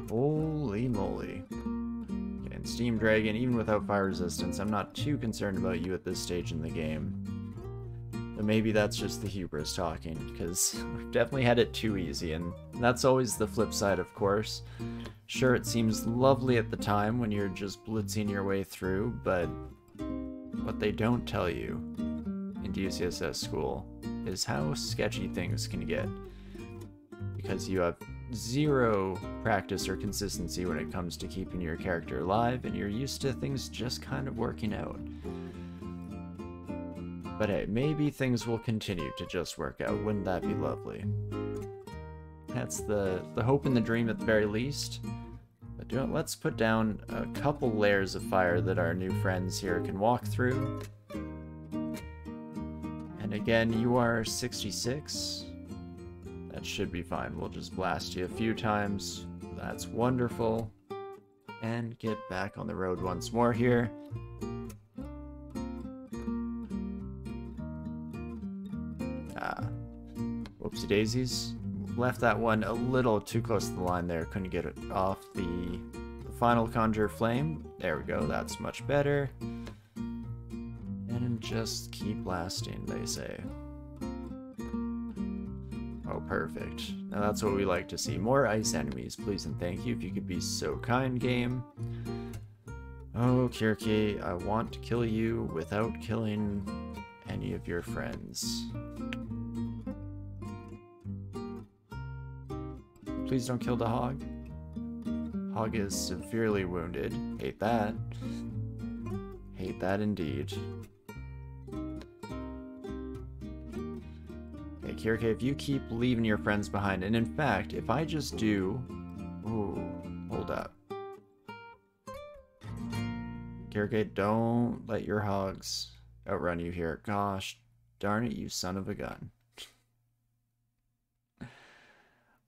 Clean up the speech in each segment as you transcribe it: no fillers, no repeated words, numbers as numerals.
Holy moly. Okay, and Steam Dragon, even without fire resistance, I'm not too concerned about you at this stage in the game. But maybe that's just the hubris talking, because we've definitely had it too easy, and that's always the flip side, of course. Sure, it seems lovely at the time when you're just blitzing your way through, but what they don't tell you in DCSS school is how sketchy things can get, because you have zero practice or consistency when it comes to keeping your character alive, and you're used to things just kind of working out. But hey, maybe things will continue to just work out. Wouldn't that be lovely? That's the hope and the dream at the very least. But let's put down a couple layers of fire that our new friends here can walk through. And again, you are 66. That should be fine. We'll just blast you a few times. That's wonderful. And get back on the road once more here. Whoopsie daisies. Left that one a little too close to the line there. Couldn't get it off the final Conjure Flame. There we go. That's much better. And just keep blasting, they say. Oh, perfect. Now that's what we like to see. More ice enemies, please and thank you. If you could be so kind, game. Oh, Kirki, I want to kill you without killing any of your friends. Please don't kill the hog. Hog is severely wounded. Hate that. Hate that indeed. Okay, Kirke, if you keep leaving your friends behind, and in fact, if I just do... Ooh, hold up. Kirke, don't let your hogs outrun you here. Gosh, darn it, you son of a gun.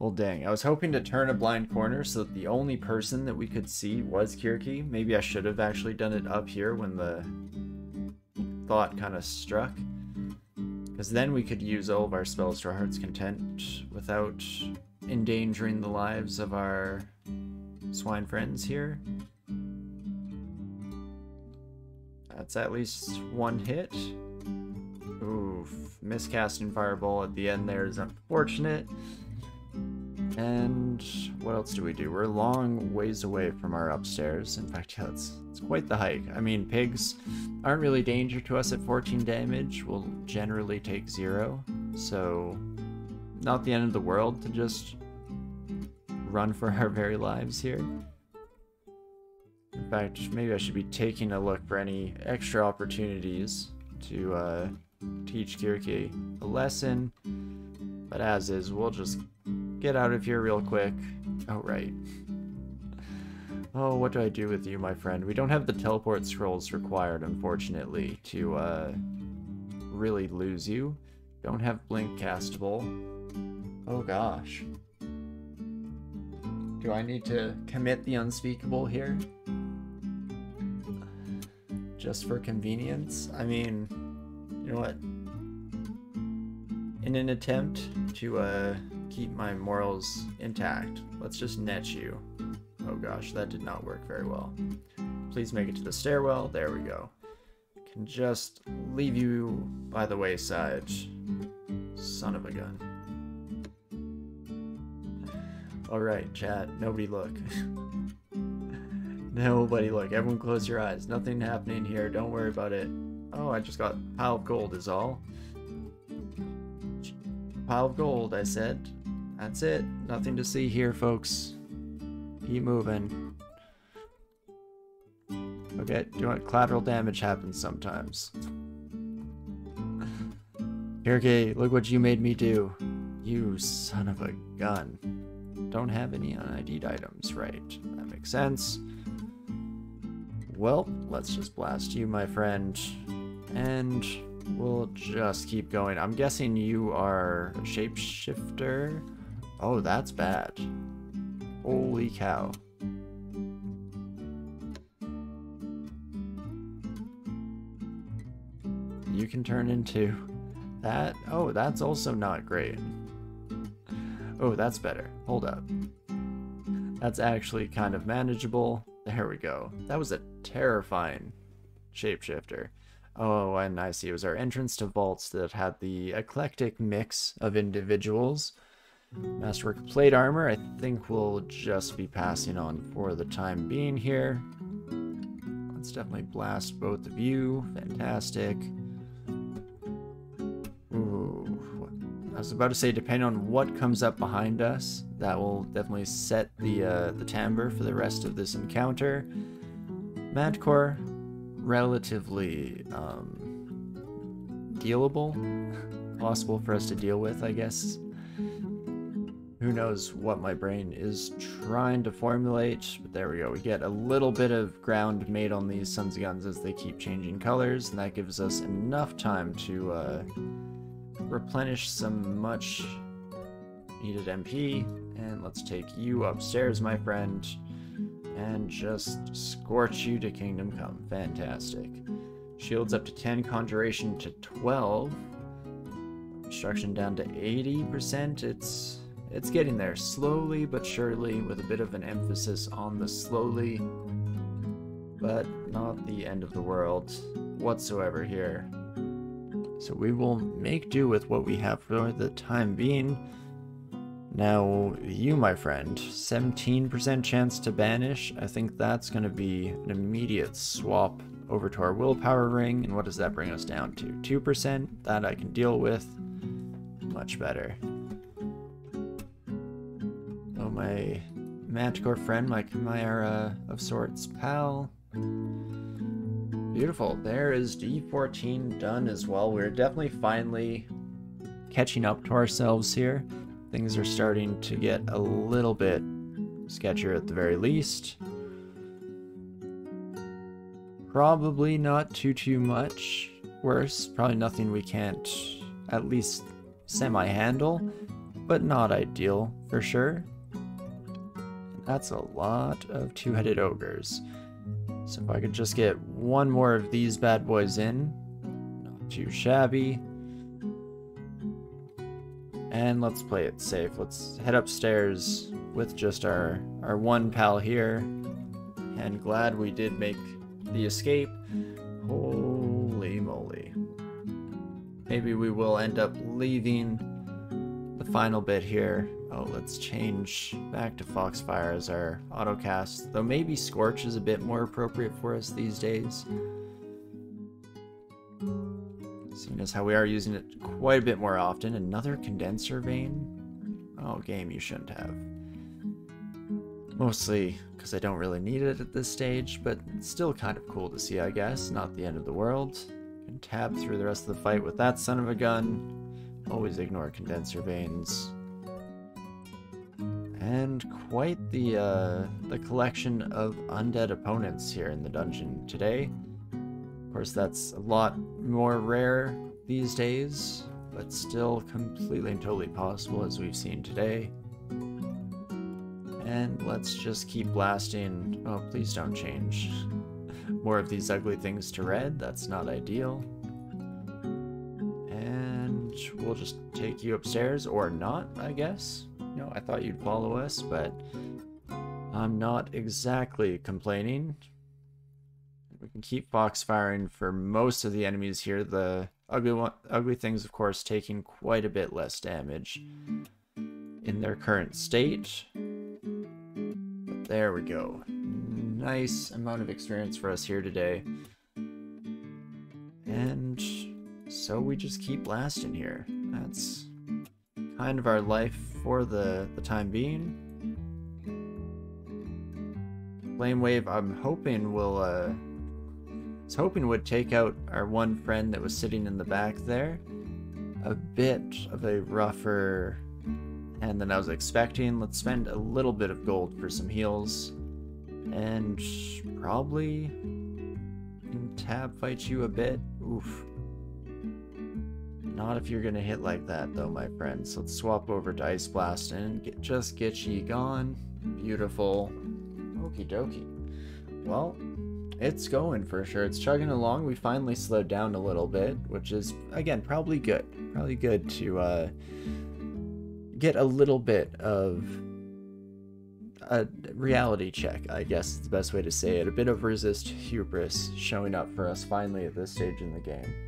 Well, dang. I was hoping to turn a blind corner so that the only person that we could see was Kirki. Maybe I should have actually done it up here when the thought kind of struck. Because then we could use all of our spells to our heart's content without endangering the lives of our swine friends here. That's at least one hit. Oof. Miscasting Fireball at the end there is unfortunate. And what else do we do? We're a long ways away from our upstairs. In fact, yeah, it's quite the hike. I mean, pigs aren't really danger to us at 14 damage. We'll generally take 0. So, not the end of the world to just run for our very lives here. In fact, maybe I should be taking a look for any extra opportunities to teach Kirki a lesson. But as is, we'll just get out of here real quick. Oh, right. Oh, what do I do with you, my friend? We don't have the teleport scrolls required, unfortunately, to really lose you. Don't have blink castable. Oh, gosh. Do I need to commit the unspeakable here? Just for convenience? I mean, you know what? In an attempt to keep my morals intact, let's just net you. Oh gosh, that did not work very well. Please make it to the stairwell. There we go. Can just leave you by the wayside. Son of a gun. Alright, chat. Nobody look. Nobody look. Everyone close your eyes. Nothing happening here. Don't worry about it. Oh, I just got a pile of gold is all. Pile of gold, I said. That's it. Nothing to see here, folks. Keep moving. Okay, do you know what? Collateral damage happens sometimes. Kirke, look what you made me do. You son of a gun. Don't have any unID'd items, right? That makes sense. Well, let's just blast you, my friend. And we'll just keep going. I'm guessing you are a shapeshifter. Oh, that's bad. Holy cow. You can turn into that. Oh, that's also not great. Oh, that's better. Hold up. That's actually kind of manageable. There we go. That was a terrifying shapeshifter. Oh, and I see it was our entrance to vaults that had the eclectic mix of individuals. Masterwork plate armor, I think we'll just be passing on for the time being here. Let's definitely blast both of you. Fantastic. Ooh. I was about to say, depending on what comes up behind us, that will definitely set the timbre for the rest of this encounter. Madcore, relatively dealable. Possible for us to deal with, I guess. Who knows what my brain is trying to formulate, but there we go. We get a little bit of ground made on these Sons of Guns as they keep changing colors, and that gives us enough time to replenish some much needed MP. And let's take you upstairs, my friend, and just scorch you to Kingdom Come. Fantastic. Shields up to 10, conjuration to 12. Destruction down to 80%. It's getting there, slowly but surely, with a bit of an emphasis on the slowly, but not the end of the world whatsoever here. So we will make do with what we have for the time being. Now, you, my friend, 17% chance to banish. I think that's going to be an immediate swap over to our willpower ring. And what does that bring us down to? 2%? That I can deal with. Much better. Oh, my Manticore friend, my Chimera of sorts pal. Beautiful. There is D14 done as well. We're definitely finally catching up to ourselves here. Things are starting to get a little bit sketchier at the very least. Probably not too much worse. Probably nothing we can't at least semi-handle, but not ideal for sure. That's a lot of two-headed ogres. So if I could just get one more of these bad boys in, not too shabby. And let's play it safe. Let's head upstairs with just our one pal here. And glad we did make the escape. Holy moly. Maybe we will end up leaving the final bit here. Oh, let's change back to Foxfire as our autocast. Though maybe Scorch is a bit more appropriate for us these days. Seeing as how we are using it quite a bit more often. Another condenser vein? Oh, game you shouldn't have. Mostly because I don't really need it at this stage, but it's still kind of cool to see, I guess. Not the end of the world. Can tab through the rest of the fight with that son of a gun. Always ignore condenser veins. And quite the collection of undead opponents here in the dungeon today. Of course, that's a lot more rare these days, but still completely and totally possible as we've seen today. And let's just keep blasting. Oh, please don't change more of these ugly things to red. That's not ideal. And we'll just take you upstairs, or not, I guess. No, I thought you'd follow us, but I'm not exactly complaining. We can keep Foxfiring for most of the enemies here. The ugly things, of course, taking quite a bit less damage in their current state. But there we go. Nice amount of experience for us here today. And so we just keep blasting here. That's kind of our life for the time being. Flame Wave, I'm hoping will would take out our one friend that was sitting in the back there. A bit of a rougher hand than I was expecting. Let's spend a little bit of gold for some heals. And probably can tab fight you a bit. Oof. Not if you're gonna hit like that though, my friends. Let's swap over to Ice Blast and just get ye gone. Beautiful. Okie dokie. Well, it's going for sure. It's chugging along. We finally slowed down a little bit, which is, again, probably good. Probably good to get a little bit of, a reality check, I guess is the best way to say it. A bit of resist hubris showing up for us finally at this stage in the game.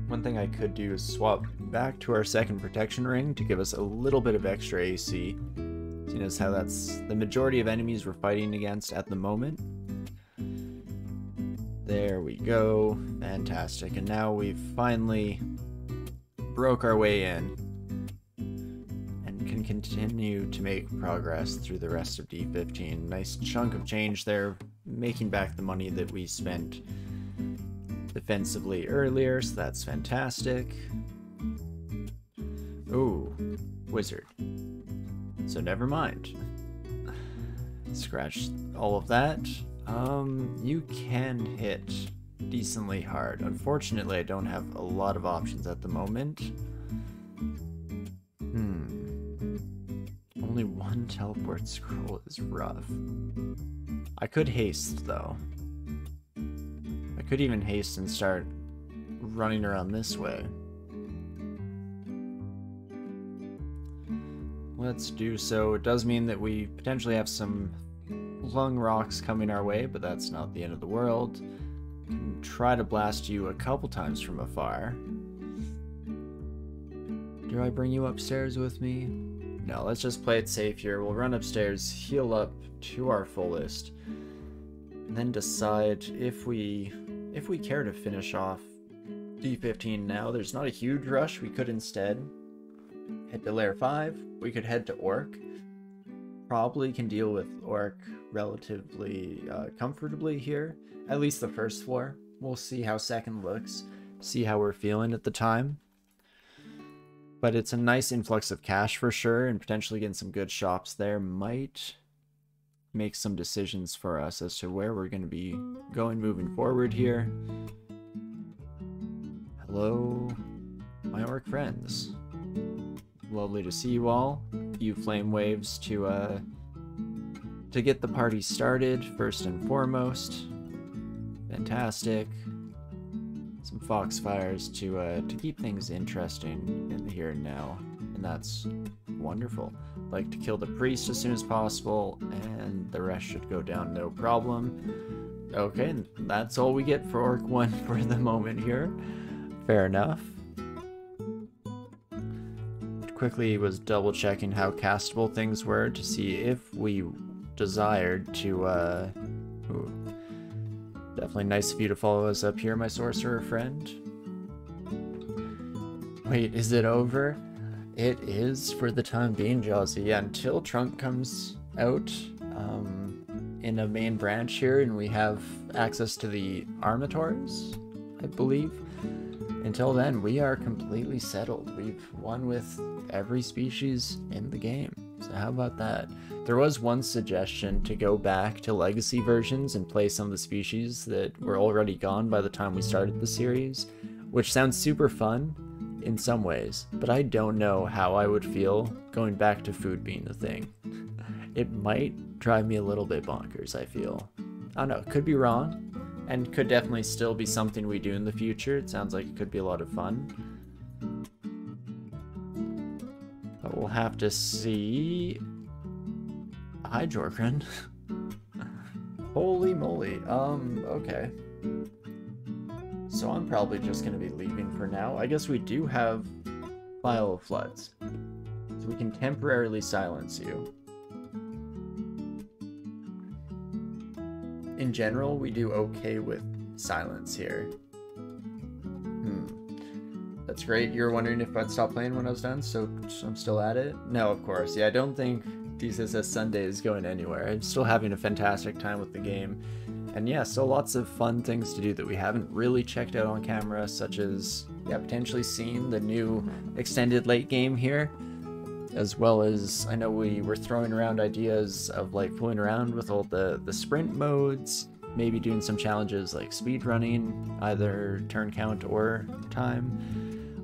One thing I could do is swap back to our second protection ring to give us a little bit of extra AC. Seeing as how that's the majority of enemies we're fighting against at the moment. There we go. Fantastic. And now we've finally broke our way in and can continue to make progress through the rest of D15. Nice chunk of change there, making back the money that we spent defensively earlier, so that's fantastic. Ooh, wizard. So never mind. Scratch all of that. You can hit decently hard. Unfortunately, I don't have a lot of options at the moment. Only one teleport scroll is rough. I could haste, though. I could even haste and start running around this way. Let's do so. It does mean that we potentially have some lung rocks coming our way, but that's not the end of the world. Can try to blast you a couple times from afar. Do I bring you upstairs with me? No, let's just play it safe here. We'll run upstairs, heal up to our fullest, and then decide if we care to finish off D15 now. There's not a huge rush. We could instead head to Layer 5. We could head to Orc. Probably can deal with Orc relatively comfortably here. At least the first floor. We'll see how second looks. See how we're feeling at the time. But it's a nice influx of cash for sure, and potentially getting some good shops there might make some decisions for us as to where we're going to be going moving forward here. Hello, my orc friends. Lovely to see you all. A few flame waves to get the party started first and foremost. Fantastic. Some foxfires to keep things interesting in the here and now, and that's wonderful. Like to kill the priest as soon as possible, and the rest should go down no problem. Okay, that's all we get for Orc 1 for the moment here. Fair enough. Quickly was double checking how castable things were to see if we desired to ooh. Definitely nice of you to follow us up here, my sorcerer friend. Wait, is it over? It is for the time being, Jawsy. Yeah, until Trunk comes out in a main branch here and we have access to the Armators, I believe. Until then, we are completely settled. We've won with every species in the game. So how about that? There was one suggestion to go back to legacy versions and play some of the species that were already gone by the time we started the series, which sounds super fun in some ways, but I don't know how I would feel going back to food being the thing. It might drive me a little bit bonkers, I feel. I don't know, could be wrong, and could definitely still be something we do in the future. It sounds like it could be a lot of fun. But we'll have to see. Hi, Jorgren. Holy moly. Okay. So I'm probably just going to be leaving for now. I guess we do have Vial of Floods. So we can temporarily silence you. In general, we do okay with silence here. That's great. You were wondering if I'd stop playing when I was done, so I'm still at it? No, of course. Yeah, I don't think DCSS Sunday is going anywhere. I'm still having a fantastic time with the game. And yeah, still lots of fun things to do that we haven't really checked out on camera, such as, yeah, potentially seeing the new extended late game here, as well as, I know we were throwing around ideas of like fooling around with all the sprint modes, maybe doing some challenges like speed running, either turn count or time.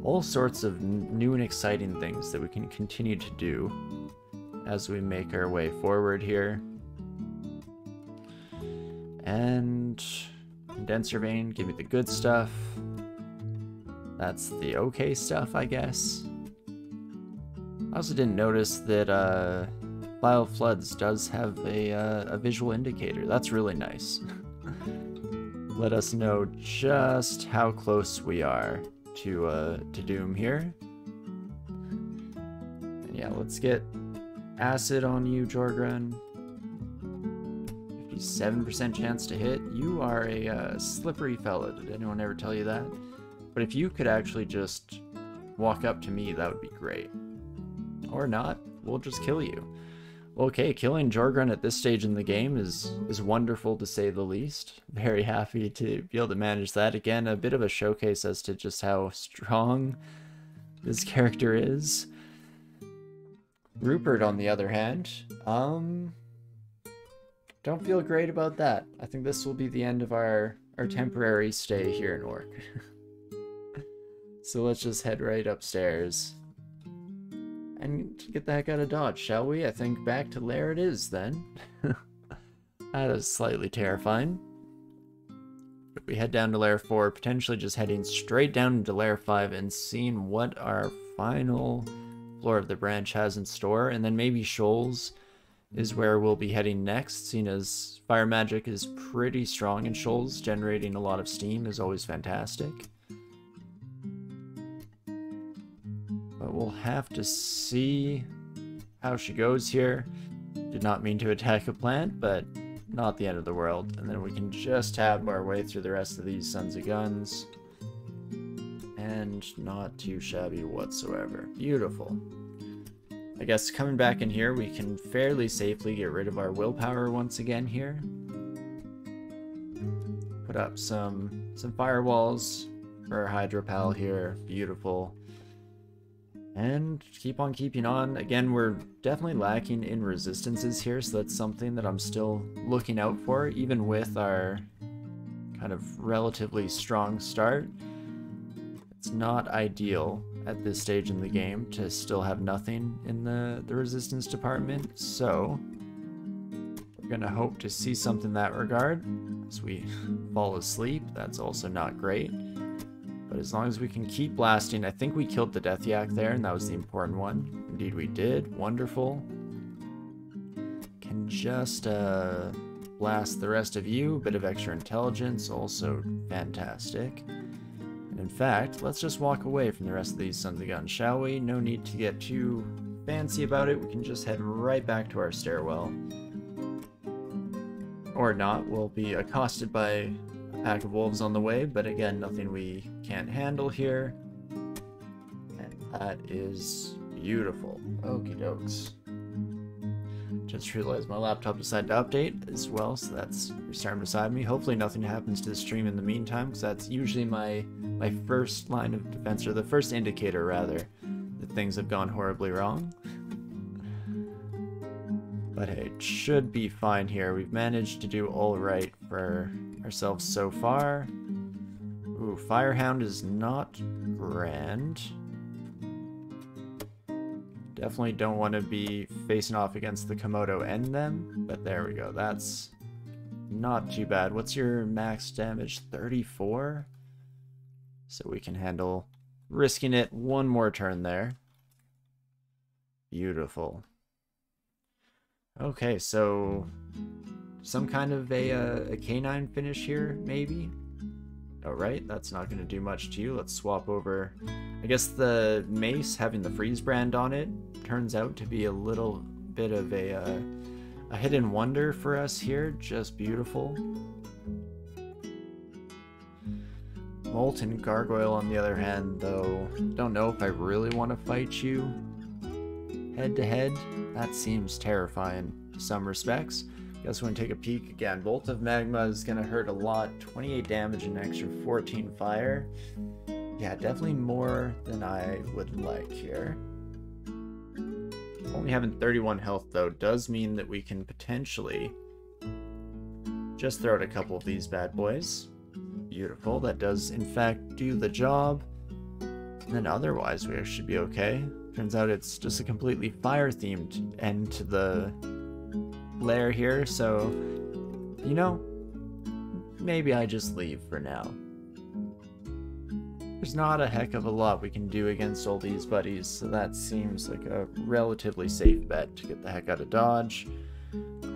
All sorts of new and exciting things that we can continue to do as we make our way forward here. And Condenser Vein, give me the good stuff. That's the okay stuff, I guess. also didn't notice that Vile Floods does have a visual indicator. That's really nice. Let us know just how close we are to Doom here. And yeah, let's get acid on you, Jorgrun. 57% chance to hit. You are a slippery fella. Did anyone ever tell you that? But if you could actually just walk up to me, that would be great. Or not, we'll just kill you. Okay, killing Jorgrun at this stage in the game is wonderful to say the least. Very happy to be able to manage that. Again, a bit of a showcase as to just how strong this character is. Rupert, on the other hand, don't feel great about that. I think this will be the end of our temporary stay here in Orc. So let's just head right upstairs and get the heck out of Dodge, shall we? I think back to Lair it is, then. That is slightly terrifying. But we head down to Lair 4, potentially just heading straight down into Lair 5 and seeing what our final floor of the branch has in store. And then maybe Shoals is where we'll be heading next, seeing as fire magic is pretty strong in Shoals. Generating a lot of steam is always fantastic. But we'll have to see how she goes here. Did not mean to attack a plant, but not the end of the world. And then we can just tab our way through the rest of these Sons of Guns. And not too shabby whatsoever. Beautiful. I guess coming back in here, we can fairly safely get rid of our willpower once again here. Put up some firewalls for our Hydropal here. Beautiful. And keep on keeping on. Again, we're definitely lacking in resistances here, so that's something that I'm still looking out for, even with our kind of relatively strong start. It's not ideal at this stage in the game to still have nothing in the resistance department, so we're gonna hope to see something in that regard as we fall asleep. That's also not great. But as long as we can keep blasting, I think we killed the Death Yak there, and that was the important one. Indeed we did. Wonderful. Can just blast the rest of you. Bit of extra intelligence, also fantastic. And in fact, let's just walk away from the rest of these Sons of Guns, shall we? No need to get too fancy about it. We can just head right back to our stairwell. Or not. We'll be accosted by pack of wolves on the way, but again, nothing we can't handle here. And that is beautiful. Okie dokes. Just realized my laptop decided to update as well, so that's restarting beside me. Hopefully nothing happens to the stream in the meantime, because that's usually my first line of defense, or the first indicator rather, that things have gone horribly wrong. But hey, it should be fine here. We've managed to do all right for ourselves so far. Ooh, Firehound is not grand. Definitely don't want to be facing off against the Komodo and them, but there we go. That's not too bad. What's your max damage? 34? So we can handle risking it one more turn there. Beautiful. Okay, so some kind of a canine finish here, maybe? Alright, that's not going to do much to you. Let's swap over. I guess the mace having the freeze brand on it turns out to be a little bit of a hidden wonder for us here. Just beautiful. Molten Gargoyle, on the other hand, though, don't know if I really want to fight you head to head. That seems terrifying to some respects. Guess we're gonna take a peek again. Bolt of Magma is gonna hurt a lot. 28 damage and an extra 14 fire. Yeah, definitely more than I would like here. Only having 31 health though does mean that we can potentially just throw out a couple of these bad boys. Beautiful. That does in fact do the job. And then otherwise we should be okay. Turns out it's just a completely fire-themed end to the lair here, so, you know, maybe I just leave for now. there's not a heck of a lot we can do against all these buddies, so that seems like a relatively safe bet to get the heck out of dodge.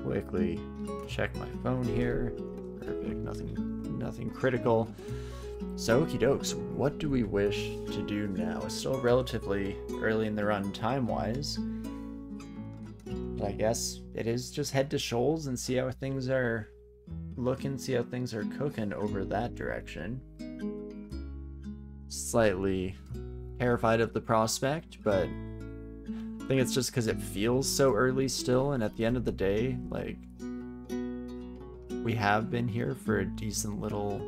Quickly check my phone here. Perfect, nothing critical. So, okie dokes, what do we wish to do now? It's still relatively early in the run time-wise. But I guess it is just head to Shoals and see how things are looking, see how things are cooking over that direction. Slightly terrified of the prospect, but I think it's just because it feels so early still, and at the end of the day, like, we have been here for a decent little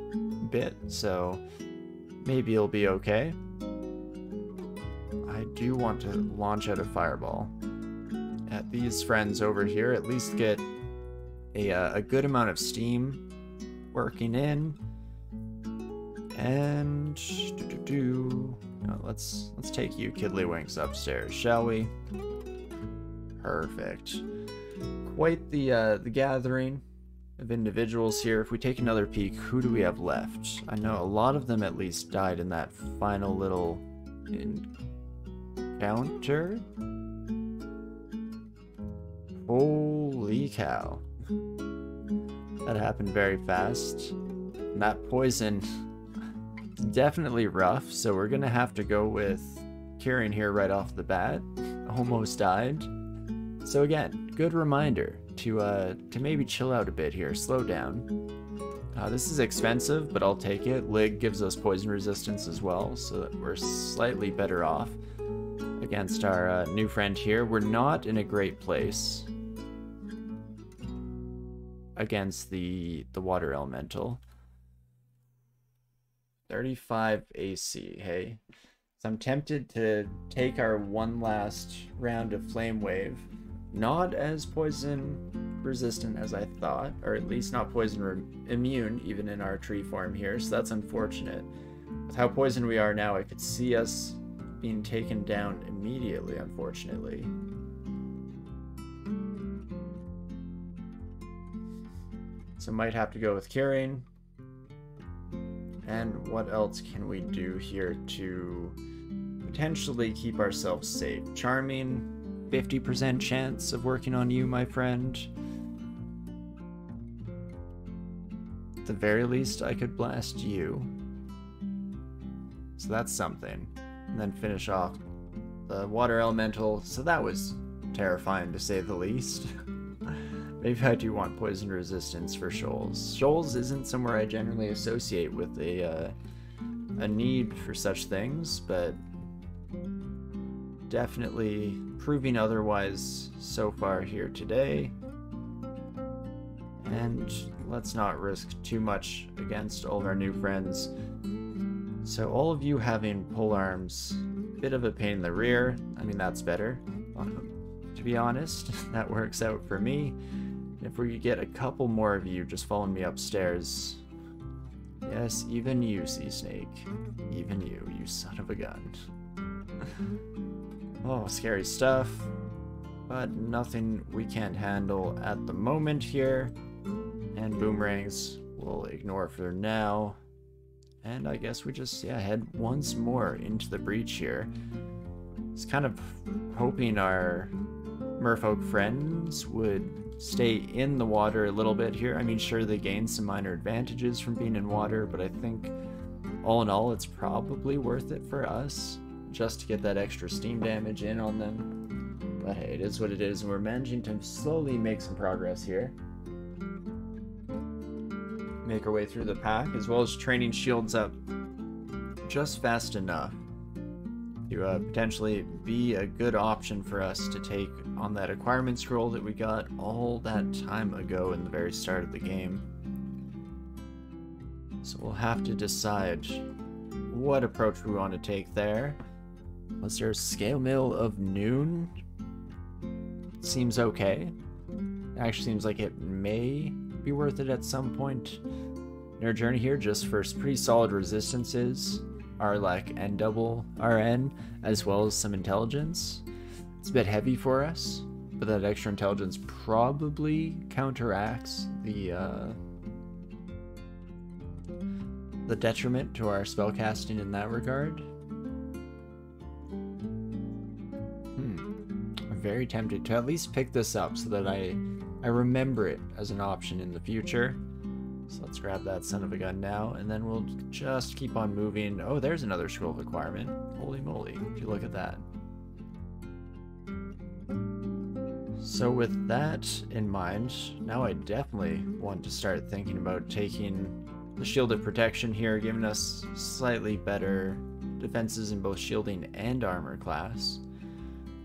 bit, so maybe it'll be okay. I do want to launch out a fireball at these friends over here, at least get a good amount of steam working in. And let's take you Kiddlywinks upstairs, shall we? Perfect. Quite the gathering of individuals here. If we take another peek, who do we have left? I know a lot of them at least died in that final little encounter. Holy cow. That happened very fast. And that poison is definitely rough, so we're gonna have to go with curing here right off the bat. Almost died. So again, good reminder to maybe chill out a bit here, slow down. This is expensive, but I'll take it. Lig gives us poison resistance as well, so that we're slightly better off against our new friend here. We're not in a great place against the water elemental. 35 AC, hey? So I'm tempted to take our one last round of Flame Wave. Not as poison resistant as I thought, or at least not poison immune, even in our tree form here, so that's unfortunate. With how poisoned we are now, I could see us being taken down immediately, unfortunately. So might have to go with curing. And what else can we do here to potentially keep ourselves safe? Charming, 50% chance of working on you, my friend. At the very least, I could blast you. So that's something. And then finish off the water elemental. So that was terrifying, to say the least. Maybe I do want poison resistance for Shoals. Shoals isn't somewhere I generally associate with a need for such things, but definitely proving otherwise so far here today. And let's not risk too much against all of our new friends. So all of you having pole arms, bit of a pain in the rear. I mean, that's better. To be honest, that works out for me. If we could get a couple more of you just following me upstairs. Yes, even you, Sea Snake. Even you son of a gun. Oh, scary stuff. But nothing we can't handle at the moment here. And boomerangs we'll ignore for now. And I guess we just, head once more into the breach here. Just kind of hoping our merfolk friends would stay in the water a little bit here. I mean, sure, they gain some minor advantages from being in water, but I think all in all, it's probably worth it for us just to get that extra steam damage in on them. But hey, it is what it is, and we're managing to slowly make some progress here. Make our way through the pack, as well as training shields up just fast enough to potentially be a good option for us to take on that acquirement scroll that we got all that time ago in the very start of the game. So we'll have to decide what approach we want to take there. Was there a scale mill of noon? Seems okay. Actually seems like it may be worth it at some point in our journey here, just for pretty solid resistances. Arlac and double RN, as well as some intelligence. It's a bit heavy for us, but that extra intelligence probably counteracts the the detriment to our spellcasting in that regard. I'm very tempted to at least pick this up so that I remember it as an option in the future. So let's grab that son of a gun now, and then we'll just keep on moving. Oh, there's another scroll requirement. Holy moly, would you look at that. So with that in mind, now I definitely want to start thinking about taking the Shield of Protection here, giving us slightly better defenses in both shielding and armor class.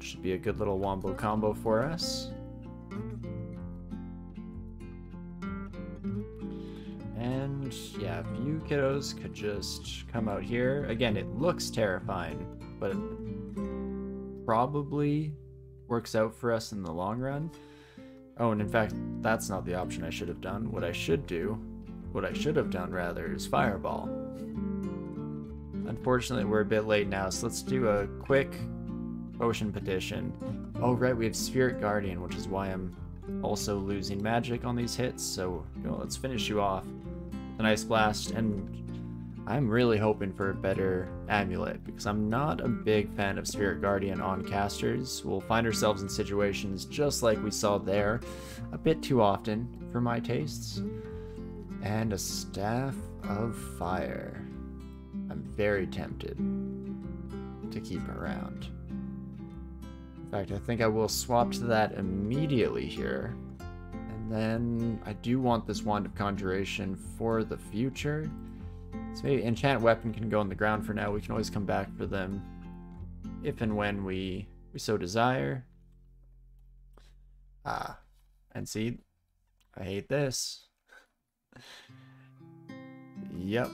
Should be a good little wombo combo for us. And yeah, if you kiddos could just come out here. Again, it looks terrifying, but it probably works out for us in the long run. Oh, and in fact, that's not the option I should have done. What I should have done rather, is Fireball. Unfortunately, we're a bit late now, so let's do a quick Potion Petition. Oh right, we have Spirit Guardian, which is why I'm also losing magic on these hits, so let's finish you off with a nice blast. And I'm really hoping for a better amulet, because I'm not a big fan of Spirit Guardian on casters. We'll find ourselves in situations just like we saw there, a bit too often for my tastes. And a Staff of Fire. I'm very tempted to keep around. In fact, I think I will swap to that immediately here. And then I do want this Wand of Conjuration for the future. So maybe Enchant Weapon can go on the ground for now. We can always come back for them if and when we so desire. And see, I hate this. Yep,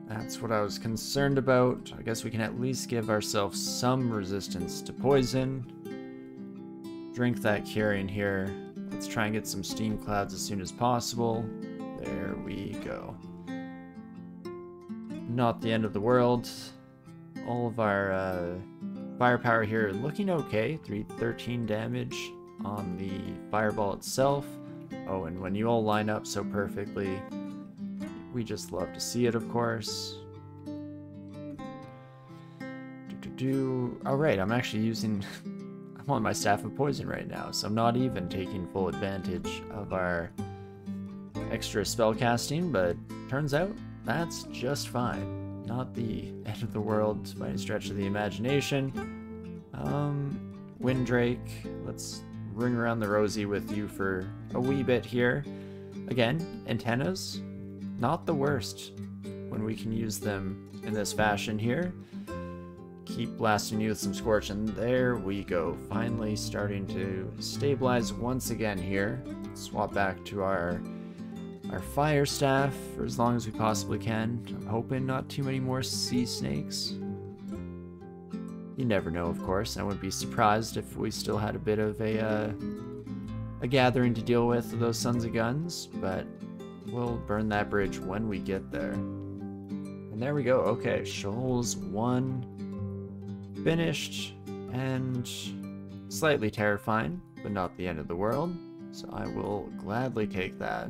that's what I was concerned about. I guess we can at least give ourselves some resistance to poison. Drink that curing here. Let's try and get some steam clouds as soon as possible. There we go. Not the end of the world. All of our firepower here looking okay. 313 damage on the fireball itself. Oh, and when you all line up so perfectly, we just love to see it, of course. Alright, I'm actually using... I'm on my Staff of Poison right now, so I'm not even taking full advantage of our extra spell casting, but turns out that's just fine. Not the end of the world by any stretch of the imagination. Windrake, let's ring around the rosy with you for a wee bit here. Again, antennas, not the worst when we can use them in this fashion here. Keep blasting you with some Scorch, and there we go. Finally starting to stabilize once again here. Swap back to our fire staff for as long as we possibly can. I'm hoping not too many more sea snakes. You never know, of course. I wouldn't be surprised if we still had a bit of a gathering to deal with those sons of guns, but we'll burn that bridge when we get there. And there we go. Okay, Shoals 1 finished, and slightly terrifying, but not the end of the world. So I will gladly take that.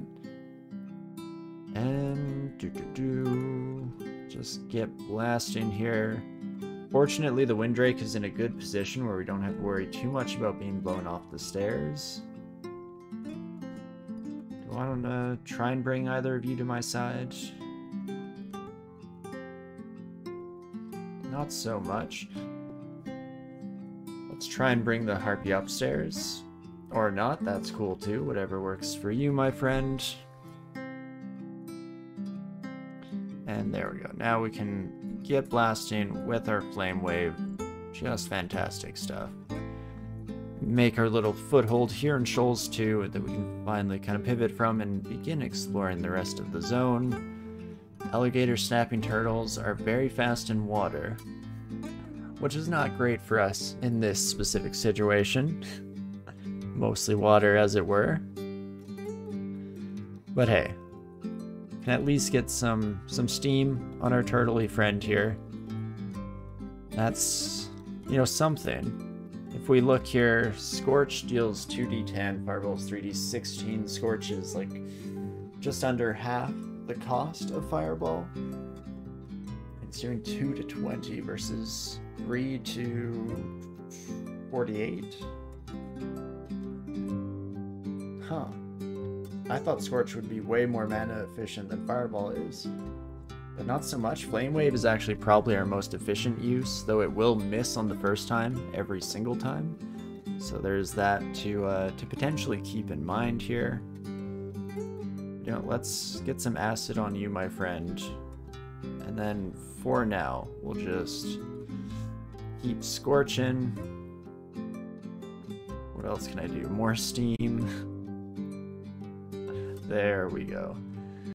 And just get blasting here. Fortunately, the Windrake is in a good position where we don't have to worry too much about being blown off the stairs. Do I want to try and bring either of you to my side? Not so much. Let's try and bring the Harpy upstairs. Or not, that's cool too. Whatever works for you, my friend. And there we go. Now we can get blasting with our Flame Wave. Just fantastic stuff. Make our little foothold here in Shoals 2 that we can finally kind of pivot from and begin exploring the rest of the zone. Alligator snapping turtles are very fast in water, which is not great for us in this specific situation. Mostly water, as it were. But hey, can at least get some steam on our turtley friend here. That's, you know, something. If we look here, Scorch deals 2d10, Fireball's 3d16. Scorch is like just under half the cost of Fireball. It's doing 2 to 20 versus 3 to 48. Huh. I thought Scorch would be way more mana efficient than Fireball is. But not so much. Flame Wave is actually probably our most efficient use, though it will miss on the first time, every single time. So there's that to potentially keep in mind here. You know, let's get some acid on you, my friend. And then for now, we'll just keep scorching. What else can I do? More steam. There we go.